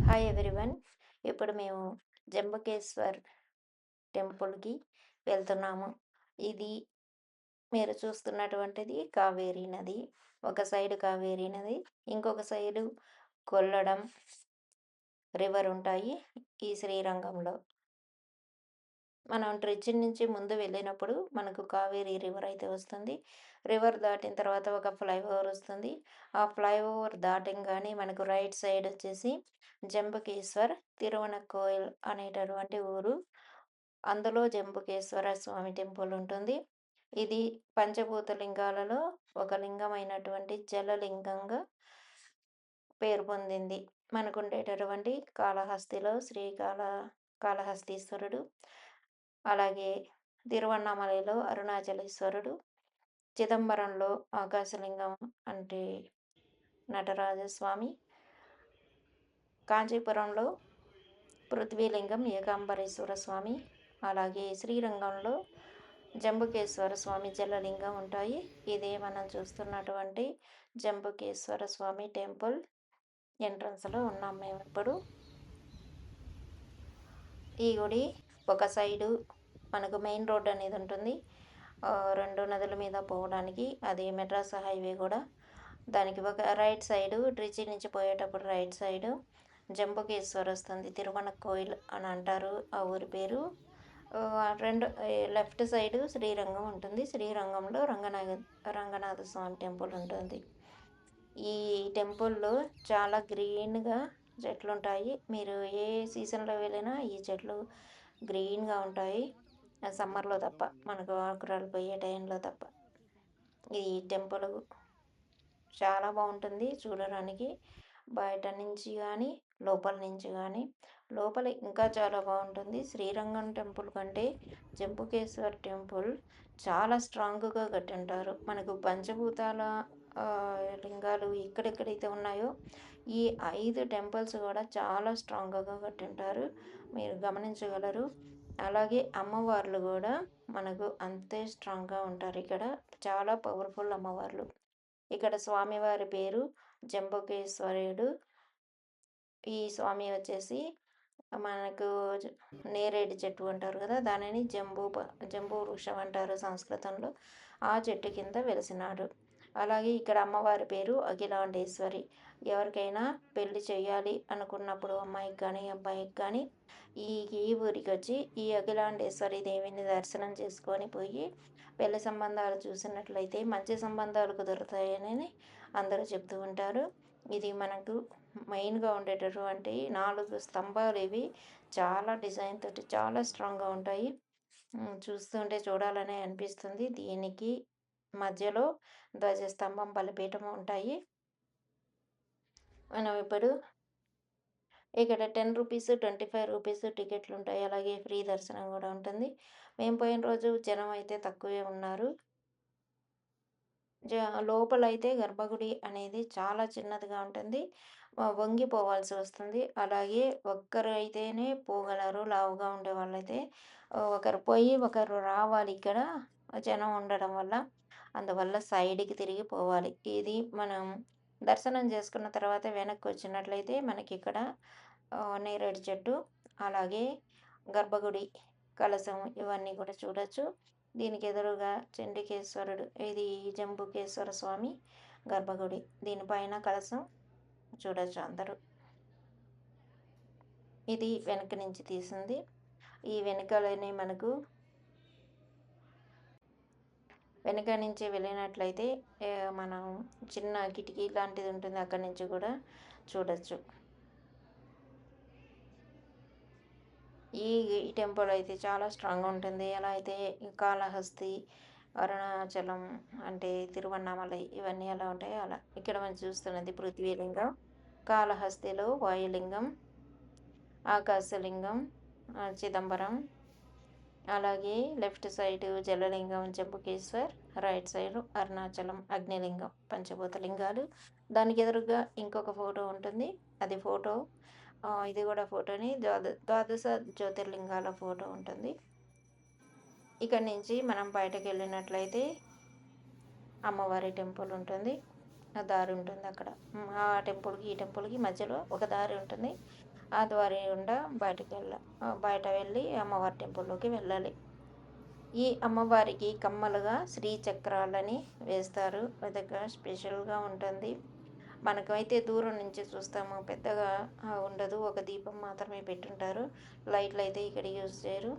Hi everyone. ఇప్పుడు మేము జంబుకేశ్వర్ టెంపుల్‌కి వెళ్తున్నాము. ఇది మీరు చూస్తున్నటువంటిది కావేరీ నది. ఒక సైడ్ కావేరీ నది, ఇంకొక సైడు కొల్లడం రివర్ ఉంటాయి ఈ శ్రీరంగంలో. మనం ట్రిచ్చి నుంచి ముందు వెళ్ళినప్పుడు మనకు కావేరీ రివర్ అయితే వస్తుంది. రివర్ దాటిన తర్వాత ఒక ఫ్లైఓవర్ వస్తుంది. ఆ ఫ్లైఓవర్ దాటంగానే మనకు రైట్ సైడ్ వచ్చేసి జంబుకేశ్వర్ తిరువనక్కోయిల్ అనేటటువంటి ఊరు. అందులో జంబుకేశ్వర స్వామి టెంపుల్ ఉంటుంది. ఇది పంచభూత లింగాలలో ఒక లింగమైనటువంటి జలలింగంగా పేరు పొందింది. మనకుండేటటువంటి కాళహస్తిలో కాళహస్తీశ్వరుడు, అలాగే తిరువన్నామలైలో అరుణాచలేశ్వరుడు, చిదంబరంలో ఆకాశలింగం అంటే నటరాజస్వామి, కాంచీపురంలో పృథ్వీలింగం ఏకాంబరేశ్వర స్వామి, అలాగే శ్రీరంగంలో జంబుకేశ్వర స్వామి జలలింగం ఉంటాయి. ఇదే మనం చూస్తున్నటువంటి జంబుకేశ్వర స్వామి టెంపుల్ ఎంట్రన్స్‌లో ఉన్నాం మేమిప్పుడు. ఈ గుడి ఒక సైడు మనకు మెయిన్ రోడ్ అనేది ఉంటుంది. 2 నదుల మీద పోవడానికి అది మెడ్రాస్ హైవే గూడా. దానికి ఒక రైట్ సైడు ట్రిచి నుంచి పోయేటప్పుడు రైట్ సైడు జంబుకేశ్వర్ వస్తుంది. తిరువనక్కోయిల్ అని అంటారు ఆ ఊరి పేరు. 2 లెఫ్ట్ సైడు శ్రీరంగం ఉంటుంది. శ్రీరంగంలో రంగనాథ స్వామి టెంపుల్ ఉంటుంది. ఈ టెంపుల్‌లో చాలా గ్రీన్‌గా చెట్లుంటాయి. మీరు ఏ సీజన్‌లో వెళ్ళినా ఈ చెట్లు గ్రీన్‌గా ఉంటాయి. సమ్మర్‌లో తప్ప. మనకు ఆకురాలు పోయే టైంలో తప్ప. ఈ టెంపులు చాలా బావుంటుంది చూడడానికి. బయట నుంచి గానీ, లోపల నుంచి గానీ. లోపల ఇంకా చాలా బావుంటుంది. శ్రీరంగం టెంపుల్ కంటే జంబుకేశ్వర్ టెంపుల్ చాలా స్ట్రాంగ్‌గా కట్టుంటారు. మనకు పంచభూతాల లింగాలు ఎక్కడెక్కడైతే ఉన్నాయో, ఈ 5 టెంపుల్స్ గూడా చాలా స్ట్రాంగ్‌గా కట్టుంటారు. మీరు గమనించగలరు. అలాగే అమ్మవార్లు గూడా మనకు అంతే స్ట్రాంగ్‌గా ఉంటారిక్కడ. చాలా పవర్‌ఫుల్ అమ్మవార్లు. ఇక్కడ స్వామివారి పేరు జంబుకేశ్వరుడు. ఈ స్వామి వచ్చేసి మనకు జ నేరేడు చెట్టు అంటారు గదా! దానిని జంబూ వృక్షం అంటారు సంస్కృతంలో. ఆ చెట్టు కింద వెలిసినాడు. అలాగే ఇక్కడ అమ్మవారి పేరు అఖిలాండేశ్వరి. ఎవరికైనా పెళ్లి చేయాలి అనుకున్నప్పుడు అమ్మాయికి గానీ, అబ్బాయికి గానీ ఈ ఈ ఊరికొచ్చి ఈ అఖిలాండేశ్వరి దేవిని దర్శనం చేసుకొని పోయి పెళ్లి సంబంధాలు చూసినట్లయితే మంచి సంబంధాలు కుదురుతాయని అందరూ చెప్తూ ఉంటారు. ఇది మనకు మెయిన్‌గా ఉండేటటువంటి 4 స్తంభాలు ఇవి. చాలా డిజైన్ తోటి చాలా స్ట్రాంగ్‌గా ఉంటాయి. చూస్తుంటే చూడాలనే అనిపిస్తుంది. దీనికి మధ్యలో ధ్వజస్తంభం, బలిపీఠం ఉంటాయి. మనం ఇప్పుడు ఇక్కడ రూ. 10, రూ. 25 టికెట్లుంటాయి. అలాగే ఫ్రీ దర్శనం గూడా ఉంటుంది. మేము పోయిన రోజు జనం అయితే తక్కువే ఉన్నారు. లోపలైతే గర్భగుడి అనేది చాలా చిన్నదిగా ఉంటుంది. వంగిపోవాల్సి వస్తుంది. అలాగే ఒక్కరు అయితేనే పోగలరు లావుగా ఉండేవాళ్ళైతే. ఒకరు పోయి ఒకరు రావాలి ఇక్కడ జనం ఉండడం వల్ల. అందువల్ల సైడ్‌కి తిరిగి పోవాలి. ఇది మనం దర్శనం చేసుకున్న తర్వాత వెనక్కొచ్చినట్లయితే మనకిక్కడ నేరేడు చెట్టు, అలాగే గర్భగుడి, కలశం ఇవన్నీ కూడా చూడొచ్చు. దీనికి ఎదురుగా చండికేశ్వరుడు ఇది జంబుకేశ్వర స్వామి గర్భగుడి. దీనిపైన కలశం చూడొచ్చు అందరూ. ఇది వెనక నుంచి తీసింది. ఈ వెనకాలనే మనకు వెనక నుంచి వెళ్ళినట్లయితే మనం చిన్న కిటికీ లాంటిది ఉంటుంది. అక్కడి నుంచి కూడా చూడొచ్చు. ఈ టెంపుల్ అయితే చాలా స్ట్రాంగ్‌గా ఉంటుంది. ఎలా అయితే ఈ కాళహస్తి, అరుణాచలం అంటే తిరువన్నామలై ఇవన్నీ ఎలా ఉంటాయో అలా. ఇక్కడ మనం చూస్తున్నది పృథ్వీలింగం, కాళహస్తిలో వాయులింగం, ఆకాశలింగం, చిదంబరం, అలాగే లెఫ్ట్ సైడు జలలింగం జంబుకేశ్వర్, రైట్ సైడు అరుణాచలం అగ్నిలింగం పంచభూత లింగాలు. దానికి ఎదురుగా ఇంకొక ఫోటో ఉంటుంది. అది ఫోటో ఇది గూడా ఫోటోని ద్వాదశ జ్యోతిర్లింగాల ఫోటో ఉంటుంది. ఇక్కడి నుంచి మనం బయటకెళ్ళినట్లయితే అమ్మవారి టెంపుల్ ఉంటుంది. ఆ దారి ఉంటుంది అక్కడ. ఆ టెంపుల్‌కి, ఈ టెంపుల్‌కి మధ్యలో ఒక దారి ఉంటుంది. ఆ ద్వారి గుండా బయట వెళ్ళి అమ్మవారి టెంపుల్‌లోకి వెళ్ళాలి. ఈ అమ్మవారికి కమ్మలుగా శ్రీచక్రాలని వేస్తారు. అదొక స్పెషల్‌గా ఉంటుంది. మనకైతే దూరం నుంచి చూస్తాము. పెద్దగా ఉండదు. ఒక దీపం మాత్రమే పెట్టుంటారు. లైట్‌లయితే ఇక్కడ యూజ్ చేయరు.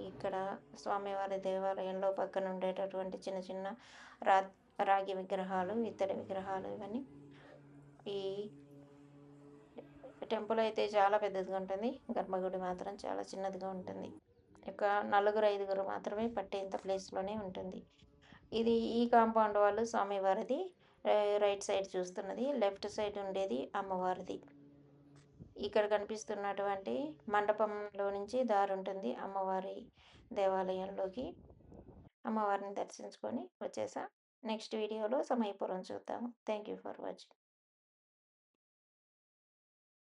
ఇక్కడ స్వామివారి దేవాలయంలో పక్కన ఉండేటటువంటి చిన్న చిన్న రా రాగి విగ్రహాలు, ఇత్తడి విగ్రహాలు ఇవన్నీ. ఈ టెంపుల్ అయితే చాలా పెద్దదిగా ఉంటుంది. గర్భగుడి మాత్రం చాలా చిన్నదిగా ఉంటుంది. ఒక నలుగురు, ఐదుగురు మాత్రమే పట్టేంత ప్లేస్‌లోనే ఉంటుంది. ఈ కాంపౌండ్ వాల్ స్వామివారిది. రైట్ సైడ్ చూస్తున్నది. లెఫ్ట్ సైడ్ ఉండేది అమ్మవారిది. ఇక్కడ కనిపిస్తున్నటువంటి మండపంలో నుంచి దారుంటుంది అమ్మవారి దేవాలయంలోకి. అమ్మవారిని దర్శించుకొని వచ్చేసాం. నెక్స్ట్ వీడియోలో సమయపురం చూద్దాము. Thank you for watching.